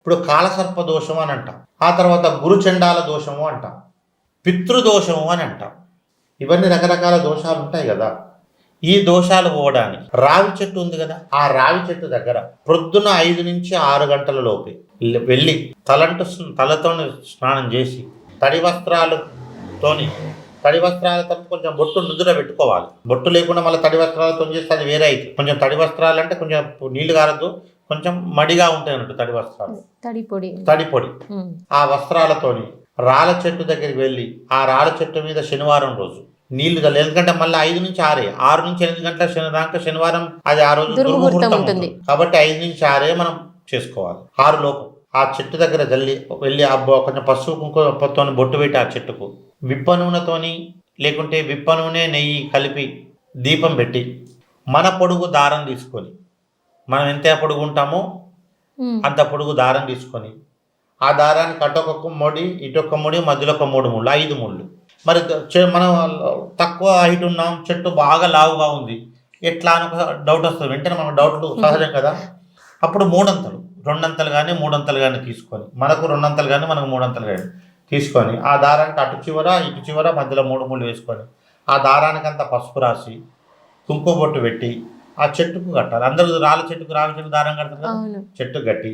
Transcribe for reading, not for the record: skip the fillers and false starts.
ఇప్పుడు కాలసర్ప దోషం అని అంటాం. ఆ తర్వాత గురుచండాల దోషము అంటాం. పితృదోషము అని అంటాం. ఇవన్నీ రకరకాల దోషాలు ఉంటాయి కదా. ఈ దోషాలు పోవడానికి రావి చెట్టు ఉంది కదా, ఆ రావి చెట్టు దగ్గర ప్రొద్దున 5 నుంచి 6 గంటల లోపే వెళ్ళి తలతో స్నానం చేసి తడి వస్త్రాలతో కొంచెం బొట్టు నుదుర పెట్టుకోవాలి. బొట్టు లేకుండా మళ్ళీ తడి వస్త్రాలతో చేస్తే అది వేరే అవుతుంది. కొంచెం తడి వస్త్రాలు అంటే కొంచెం నీళ్లు కారద్దు, కొంచెం మడిగా ఉంటాయి అన్నట్టు తడి వస్త్రాలు, తడి పొడి. ఆ వస్త్రాలతోని రాళ్ళ చెట్టు దగ్గరికి వెళ్ళి ఆ రాళ్ళ చెట్టు మీద శనివారం రోజు నీళ్లు చల్లి, ఎందుకంటే మళ్ళీ 5 నుంచి 6 నుంచి 8 గంటల దాకా శనివారం అది ఆ రోజు దుర్ముహూర్తం ఉంటుంది కాబట్టి 5 నుంచి 6 మనం చేసుకోవాలి. 6 లోపు ఆ చెట్టు దగ్గర వెళ్ళి కొంచెం పసుపు కుంకుమతో బొట్టు పెట్టి ఆ చెట్టుకు విప్ప నూనెతోని లేకుంటే విప్ప నూనె నెయ్యి కలిపి దీపం పెట్టి మన పొడుగు దారం తీసుకొని, మనం ఎంత పొడుగు ఉంటామో అంత పొడుగు దారం తీసుకొని ఆ దారానికి అటొక ముడి ఇటొక ముడి మధ్యలో ఒక 3 ముళ్ళు 5 ముళ్ళు. మరి మనం తక్కువ హైట్ ఉన్నాం, చెట్టు బాగా లావుగా ఉంది, ఎట్లా అని ఒక డౌట్ వస్తుంది. వెంటనే మనకు డౌట్ సహజం కదా. అప్పుడు 3 అంతలు 2 అంతలు కానీ 3 అంతలు కానీ తీసుకొని, మనకు 2 అంతలు కానీ మనకు 3 అంతలు కానీ తీసుకొని ఆ దారానికి అటు చివర ఇటు చివర మధ్యలో 3 ముళ్ళు వేసుకొని ఆ దారానికి అంతా పసుపు రాసి కుంకుమ బొట్టు పెట్టి ఆ చెట్టుకు కట్టాలి. అందరూ రావి చెట్టుకు దారం కడతారు కదా, చెట్టు కట్టి